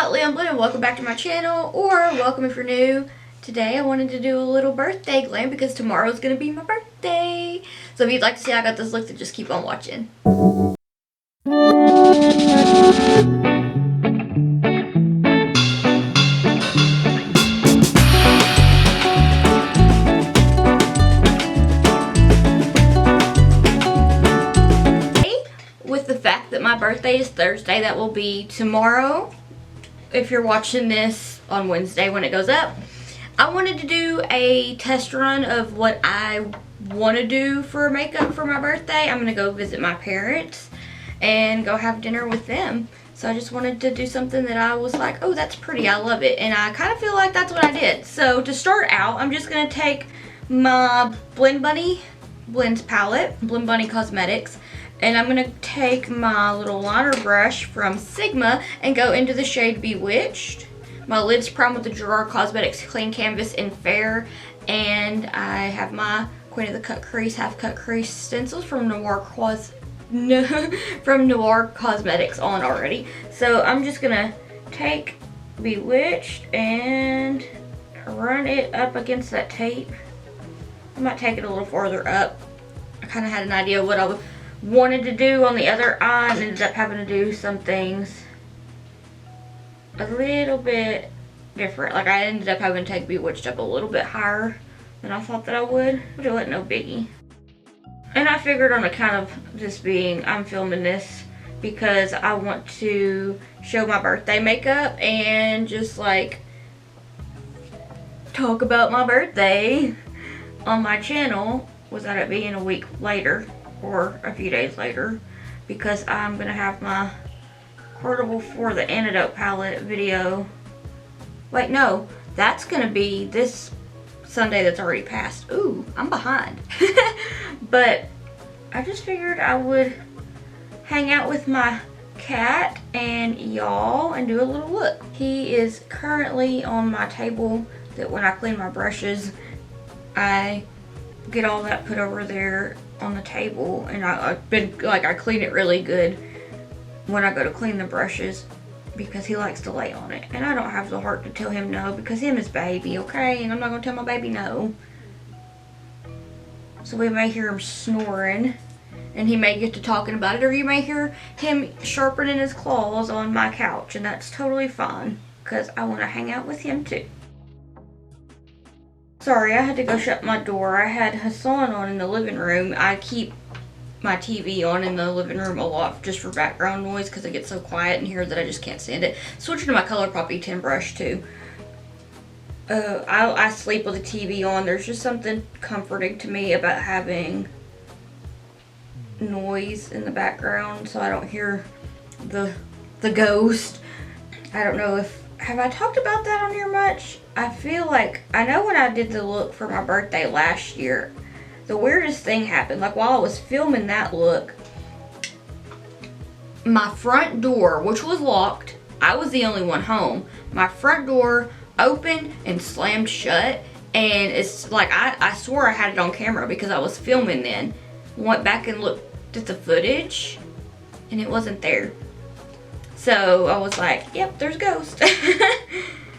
Slightly Unblended, welcome back to my channel, or welcome if you're new. Today I wanted to do a little birthday glam because tomorrow's gonna be my birthday. So if you'd like to see how I got this look, then just keep on watching. With the fact that my birthday is Thursday, that will be tomorrow. If you're watching this on Wednesday when it goes up, I wanted to do a test run of what I want to do for makeup for my birthday. I'm going to go visit my parents and go have dinner with them. So I just wanted to do something that I was like, oh, that's pretty, I love it. And I kind of feel like that's what I did. So to start out, I'm just going to take my Blend Bunny Blends palette, Blend Bunny Cosmetics, and I'm going to take my little liner brush from Sigma and go into the shade Bewitched. My lid's primed with the Gerard Cosmetics Clean Canvas in Fair, and I have my Queen of the Cut Crease, Half Cut Crease stencils from Noir Cosmetics on already. So I'm just going to take Bewitched and run it up against that tape. I might take it a little farther up. I kind of had an idea of what I wanted to do on the other eye and ended up having to do some things a little bit different. Like I ended up having to take Bewitched up a little bit higher than I thought that I would, but it wasn't no biggie. And I figured on account of this being, I'm filming this because I want to show my birthday makeup and just like talk about my birthday on my channel without it being a week later or a few days later, because I'm gonna have my Portable for the Antidote palette video. Wait, no, that's gonna be this Sunday that's already passed. Ooh, I'm behind. But I just figured I would hang out with my cat and y'all and do a little look. He is currently on my table that when I clean my brushes, I get all that put over there on the table, and I clean it really good when I go to clean the brushes because he likes to lay on it, and I don't have the heart to tell him no because him is baby, okay, and I'm not gonna tell my baby no. So we may hear him snoring and he may get to talking about it, or you may hear him sharpening his claws on my couch, and that's totally fine because I want to hang out with him too. Sorry, I had to go shut my door. I had Hassan on in the living room. I keep my TV on in the living room a lot just for background noise because it gets so quiet in here that I just can't stand it. Switching to my ColourPop E10 brush too. I sleep with the TV on. There's just something comforting to me about having noise in the background so I don't hear the ghost. I don't know if, have I talked about that on here much? I feel like, I know when I did the look for my birthday last year, the weirdest thing happened. Like while I was filming that look, my front door, which was locked, I was the only one home, my front door opened and slammed shut, and it's like I swore I had it on camera because I was filming then. Went back and looked at the footage and it wasn't there. So I was like, yep, there's a ghost.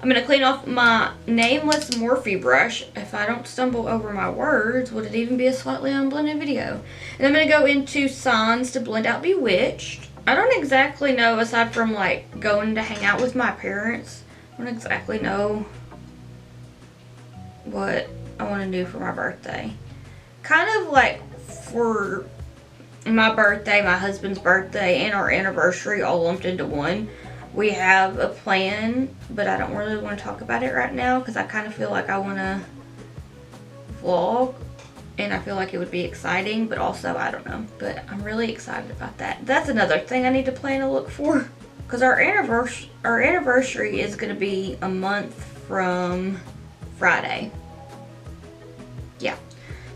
I'm going to clean off my nameless Morphe brush. If I don't stumble over my words, would it even be a Slightly Unblended video? And I'm going to go into Signs to blend out Bewitched. I don't exactly know, aside from like going to hang out with my parents, I don't exactly know what I want to do for my birthday. Kind of like for my birthday, my husband's birthday, and our anniversary all lumped into one. We have a plan, but I don't really want to talk about it right now because I kind of feel like I want to vlog, and I feel like it would be exciting, but also I don't know. But I'm really excited about that. That's another thing I need to plan a look for, because our anniversary is going to be a month from Friday. Yeah.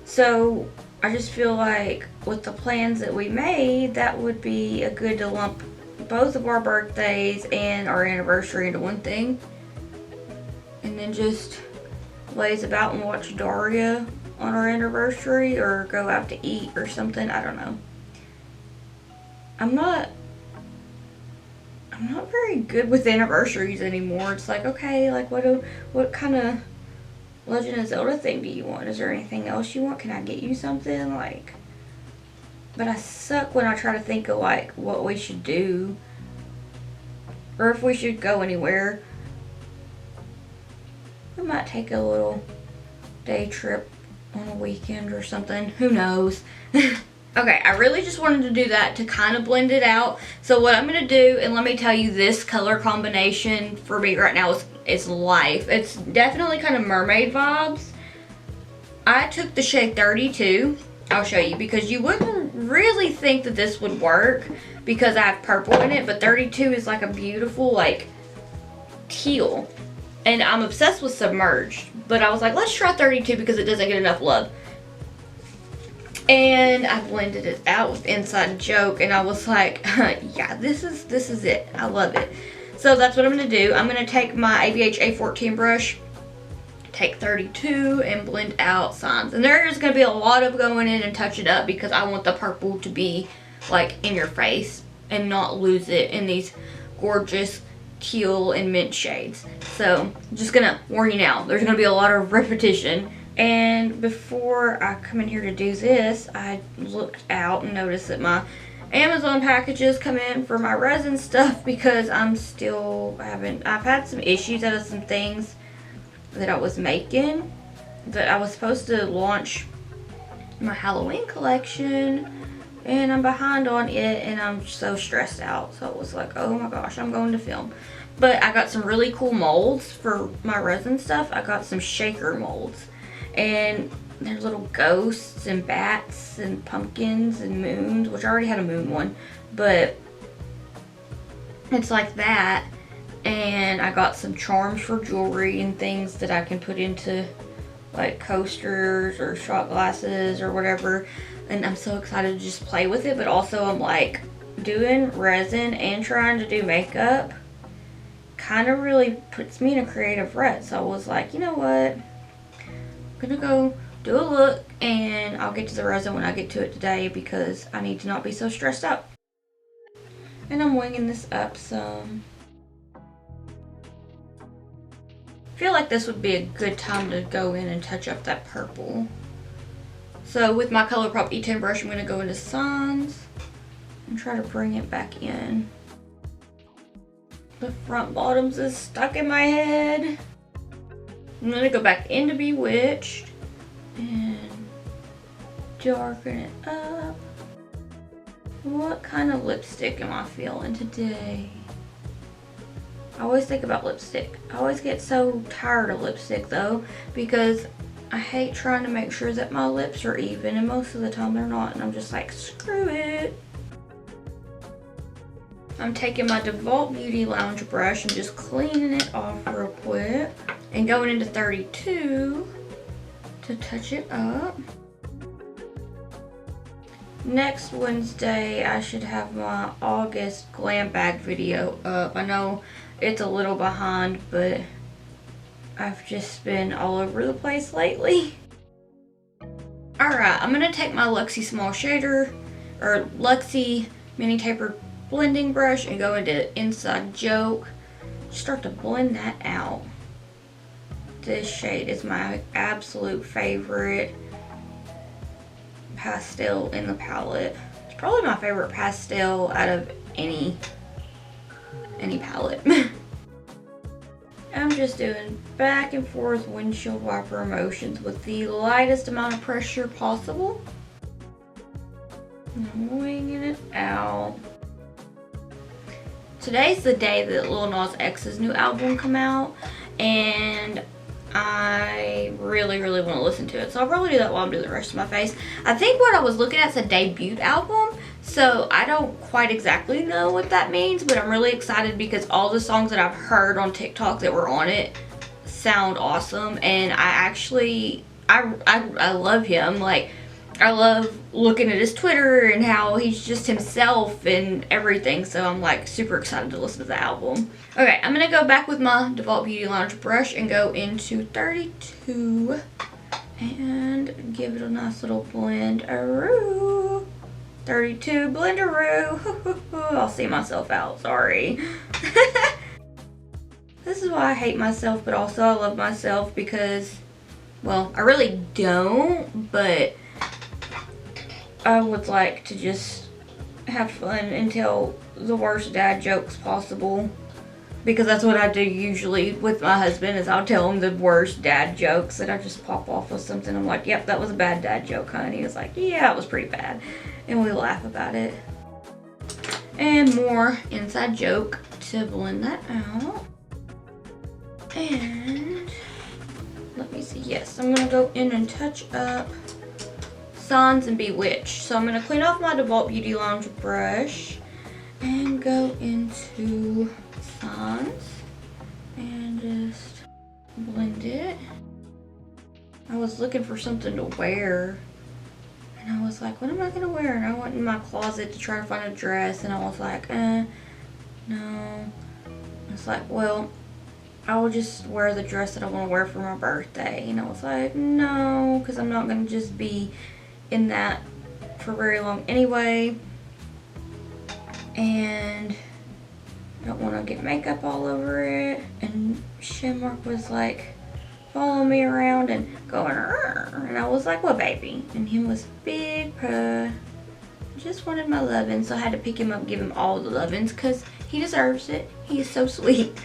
So I just feel like with the plans that we made, that would be a good to lump both of our birthdays and our anniversary into one thing, and then just lays about and watch Daria on our anniversary or go out to eat or something. I don't know. I'm not I'm not very good with anniversaries anymore. It's like, okay, like what kind of Legend of Zelda thing do you want? Is there anything else you want? Can I get you something? Like, but I suck when I try to think of like what we should do or if we should go anywhere. We might take a little day trip on a weekend or something. Who knows? Okay, I really just wanted to do that to kind of blend it out. So what I'm going to do, and let me tell you, this color combination for me right now is life. It's definitely kind of mermaid vibes. I took the shade 32. I'll show you because you wouldn't really think that this would work because I have purple in it, but 32 is like a beautiful like teal. And I'm obsessed with Submerged, but I was like, let's try 32 because it doesn't get enough love. And I blended it out with Inside Joke, and I was like, yeah, this is it. I love it. So that's what I'm going to do. I'm going to take my ABH A14 brush, take 32, and blend out Signs. And there's going to be a lot of going in and touch it up because I want the purple to be like in your face and not lose it in these gorgeous teal and mint shades. So I'm just going to warn you now, there's going to be a lot of repetition. And before I come in here to do this, I looked out and noticed that my Amazon packages come in for my resin stuff because I've had some issues out of some things that I was making that I was supposed to launch my Halloween collection, and I'm behind on it and I'm so stressed out. So it was like, oh my gosh, I'm going to film. But I got some really cool molds for my resin stuff. I got some shaker molds. And there's little ghosts and bats and pumpkins and moons, which I already had a moon one, but it's like that. And I got some charms for jewelry and things that I can put into like coasters or shot glasses or whatever. And I'm so excited to just play with it, but also I'm like doing resin and trying to do makeup kind of really puts me in a creative rut. So I was like, you know what? I'm gonna go do a look and I'll get to the resin when I get to it today because I need to not be so stressed out. And I'm winging this up some. I feel like this would be a good time to go in and touch up that purple. So with my ColourPop E10 brush, I'm gonna go into Signs and try to bring it back in. The front bottoms is stuck in my head. I'm going to go back into Bewitched and darken it up. What kind of lipstick am I feeling today? I always think about lipstick. I always get so tired of lipstick though because I hate trying to make sure that my lips are even, and most of the time they're not, and I'm just like, screw it. I'm taking my DeWalt Beauty Lounge brush and just cleaning it off real quick. And going into 32 to touch it up. Next Wednesday, I should have my August Glam bag video up. I know it's a little behind, but I've just been all over the place lately. Alright, I'm going to take my Luxie Small Shader, or Luxie Mini Tapered Blending Brush and go into Inside Joke. Start to blend that out. This shade is my absolute favorite pastel in the palette. It's probably my favorite pastel out of any palette. I'm just doing back and forth windshield wiper motions with the lightest amount of pressure possible. I'm winging it out. Today's the day that Lil Nas X's new album come out, and I really want to listen to it. So I'll probably do that while I'm doing the rest of my face. I think what I was looking at is a debut album, so I don't quite exactly know what that means, but I'm really excited because all the songs that I've heard on TikTok that were on it sound awesome, and I love him. Like, I love looking at his Twitter and how he's just himself and everything, so I'm like super excited to listen to the album. Okay, I'm gonna go back with my DeWalt Beauty Lounge brush and go into 32 and give it a nice little blend-a-roo. 32 blend-a-roo. I'll see myself out, sorry. This is why I hate myself, but also I love myself because, well, I really don't, but I would like to just have fun and tell the worst dad jokes possible. Because that's what I do usually with my husband, is I'll tell him the worst dad jokes, and I just pop off with something. I'm like, yep, that was a bad dad joke, huh? And he was like, yeah, it was pretty bad. And we laugh about it. And more inside joke to blend that out. And let me see. Yes, I'm going to go in and touch up Signs and Bewitched. So I'm going to clean off my DeWalt Beauty Lounge brush and go into Signs and just blend it. I was looking for something to wear, and I was like, what am I going to wear? And I went in my closet to try to find a dress, and I was like, no. It's like, well, I will just wear the dress that I want to wear for my birthday. And I was like, no, because I'm not going to just be in that for very long anyway. And I don't want to get makeup all over it. And Shamrock was like following me around and going, "Arr." And I was like, what, baby? And he was big puh. Just wanted my lovins, so I had to pick him up and give him all the lovins because he deserves it. He is so sweet.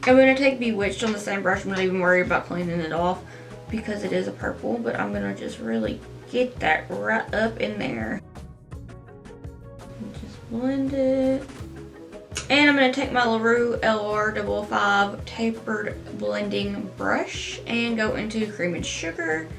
I'm going to take Bewitched on the same brush. I'm not even worried about cleaning it off because it is a purple, but I'm going to just really get that right up in there. Just blend it. And I'm going to take my LaRue LR555 tapered blending brush and go into Cream and Sugar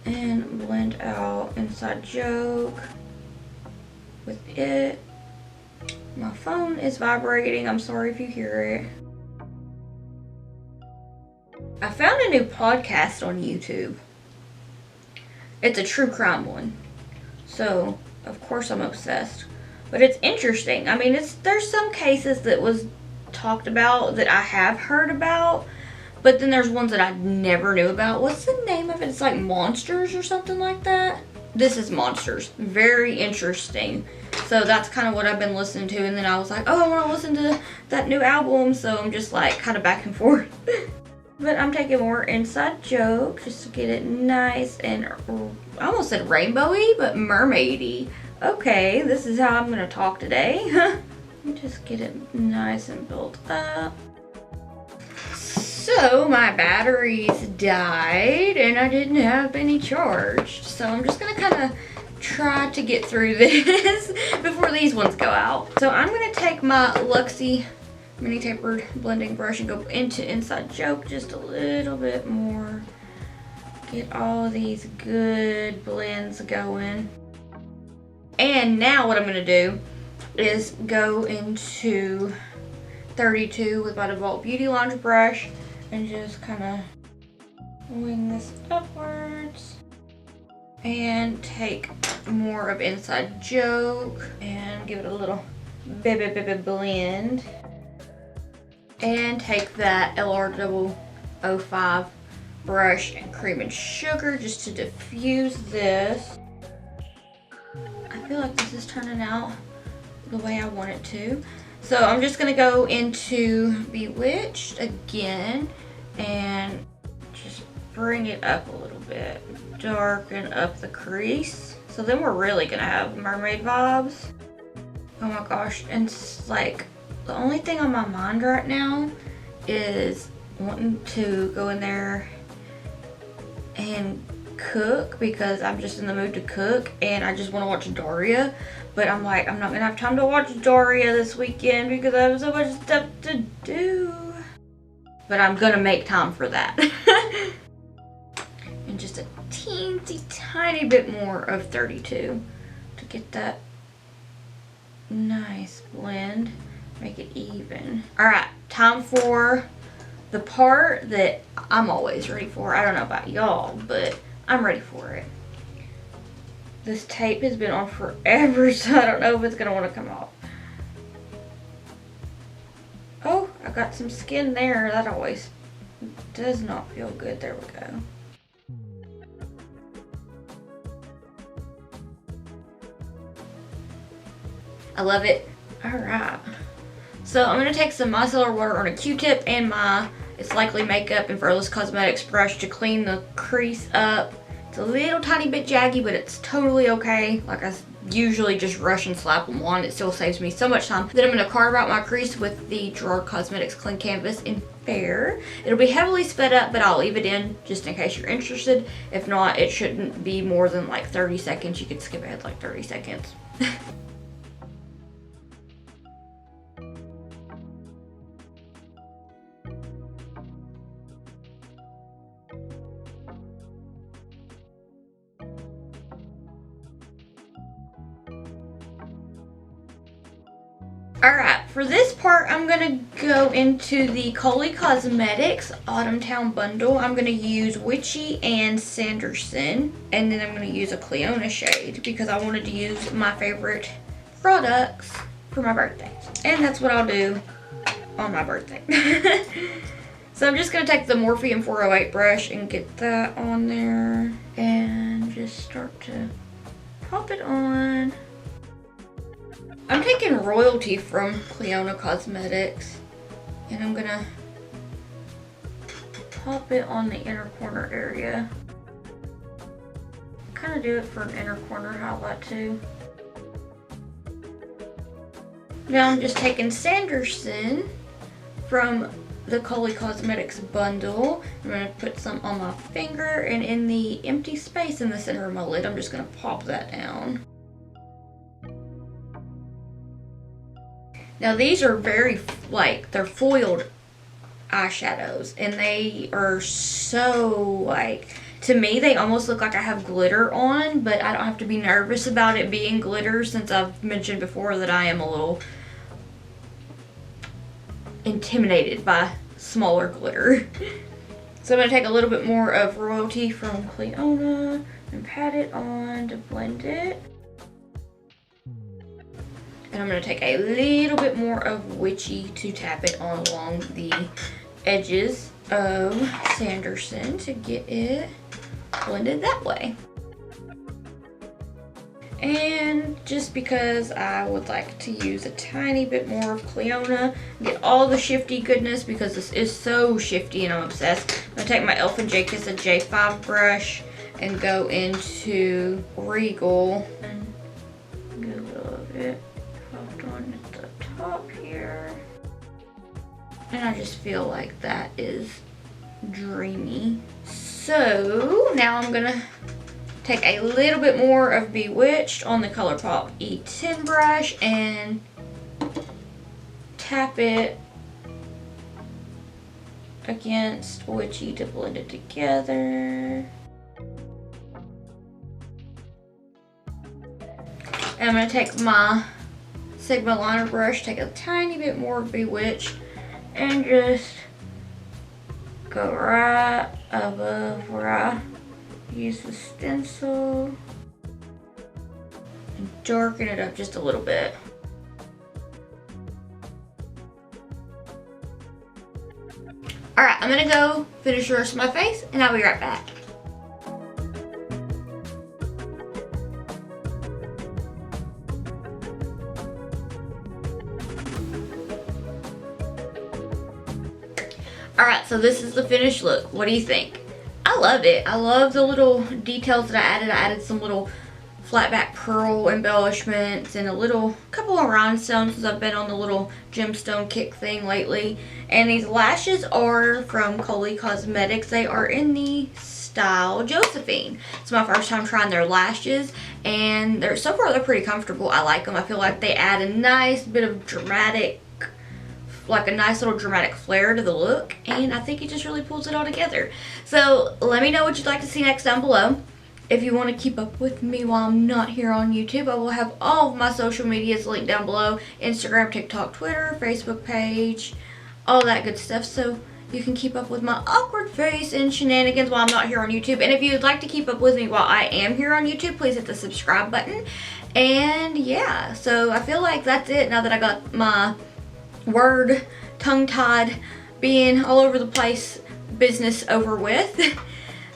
and blend out Inside Joke with it. My phone is vibrating. I'm sorry if you hear it. I found a new podcast on YouTube. It's a true crime one. So, of course I'm obsessed. But it's interesting. I mean, there's some cases that was talked about that I have heard about. But then there's ones that I never knew about. What's the name of it? It's like Monsters or something like that. This is Monsters. Very interesting. So that's kind of what I've been listening to. And then I was like, oh, I want to listen to that new album. So I'm just like kind of back and forth. But I'm taking more Inside Joke just to get it nice and, I almost said rainbowy, but mermaidy. Okay, this is how I'm going to talk today. Just get it nice and built up. So my batteries died and I didn't have any charged. So I'm just going to kind of try to get through this before these ones go out. So I'm going to take my Luxie mini tapered blending brush and go into Inside Joke just a little bit more. Get all of these good blends going. And now what I'm going to do is go into 32 with my DeWalt Beauty Lounge brush and just kind of wing this upwards. And take more of Inside Joke and give it a little baby blend. And take that LR005 brush and Cream and Sugar just to diffuse this. I feel like this is turning out the way I want it to. So I'm just going to go into Bewitched again and just bring it up a little bit. Darken up the crease. So then we're really going to have mermaid vibes. Oh my gosh. And it's like, the only thing on my mind right now is wanting to go in there and cook because I'm just in the mood to cook and I just want to watch Daria. But I'm like, I'm not going to have time to watch Daria this weekend because I have so much stuff to do. But I'm going to make time for that. And just a teensy tiny bit more of 32 to get that nice blend. Make it even. Alright, time for the part that I'm always ready for. I don't know about y'all, but I'm ready for it. This tape has been on forever, so I don't know if it's going to want to come off. Oh, I got some skin there. That always does not feel good. There we go. I love it. Alright. So I'm going to take some micellar water on a Q-tip and my It's Likely Makeup and Furless Cosmetics brush to clean the crease up. It's a little tiny bit jaggy, but it's totally okay. Like I usually just rush and slap them on. It still saves me so much time. Then I'm going to carve out my crease with the Gerard Cosmetics Clean Canvas in Fair. It'll be heavily sped up, but I'll leave it in just in case you're interested. If not, it shouldn't be more than like 30 seconds. You could skip ahead like 30 seconds. Alright, for this part, I'm going to go into the Coley Cosmetics Autumn Town Bundle. I'm going to use Witchy and Sanderson, and then I'm going to use a Cleona shade because I wanted to use my favorite products for my birthday. And that's what I'll do on my birthday. So I'm just going to take the Morphe 408 brush and get that on there and just start to pop it on. I'm taking Royalty from Cleona Cosmetics, and I'm gonna pop it on the inner corner area. Kind of do it for an inner corner highlight too. Now I'm just taking Sanderson from the Coley Cosmetics bundle. I'm gonna put some on my finger, and in the empty space in the center of my lid, I'm just gonna pop that down. Now these are very, like, they're foiled eyeshadows, and they are so, like, to me they almost look like I have glitter on, but I don't have to be nervous about it being glitter since I've mentioned before that I am a little intimidated by smaller glitter. So I'm going to take a little bit more of Royalty from Cleona and pat it on to blend it. And I'm going to take a little bit more of Witchy to tap it on along the edges of Sanderson to get it blended that way. And just because I would like to use a tiny bit more of Cleona, get all the shifty goodness because this is so shifty and I'm obsessed. I'm going to take my Elf and J Kiss a J5 brush and go into Regal and get a little of it on the top here, and I just feel like that is dreamy. So now I'm gonna take a little bit more of Bewitched on the ColourPop E10 brush and tap it against Witchy to blend it together. And I'm gonna take my Sigma liner brush, take a tiny bit more of Bewitched, and just go right above where I use the stencil and darken it up just a little bit. Alright, I'm gonna go finish the rest of my face and I'll be right back. Alright, so this is the finished look. What do you think? I love it. I love the little details that I added. I added some little flat back pearl embellishments and a couple of rhinestones since I've been on the little gemstone kick thing lately. And these lashes are from Coley Cosmetics. They are in the style Josephine. It's my first time trying their lashes, and so far they're pretty comfortable. I like them. I feel like they add a nice bit of dramatic, like a nice little dramatic flair to the look, and I think it just really pulls it all together. So let me know what you'd like to see next down below. If you want to keep up with me while I'm not here on YouTube, I will have all of my social medias linked down below. Instagram, TikTok, Twitter, Facebook page, all that good stuff, so you can keep up with my awkward face and shenanigans while I'm not here on YouTube. And if you'd like to keep up with me while I am here on YouTube, please hit the subscribe button. And yeah, so I feel like that's it now that I got my word tongue-tied, being all over the place business over with.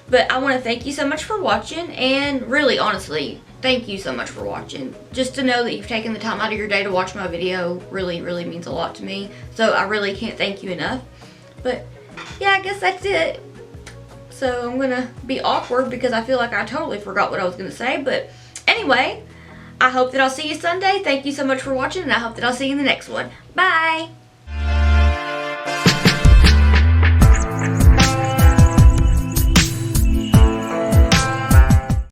But I want to thank you so much for watching, and really honestly thank you so much for watching. Just to know that you've taken the time out of your day to watch my video really, really means a lot to me. So I really can't thank you enough. But yeah, I guess that's it. So I'm gonna be awkward because I feel like I totally forgot what I was gonna say. But anyway, I hope that I'll see you Sunday. Thank you so much for watching, and I hope that I'll see you in the next one. Bye!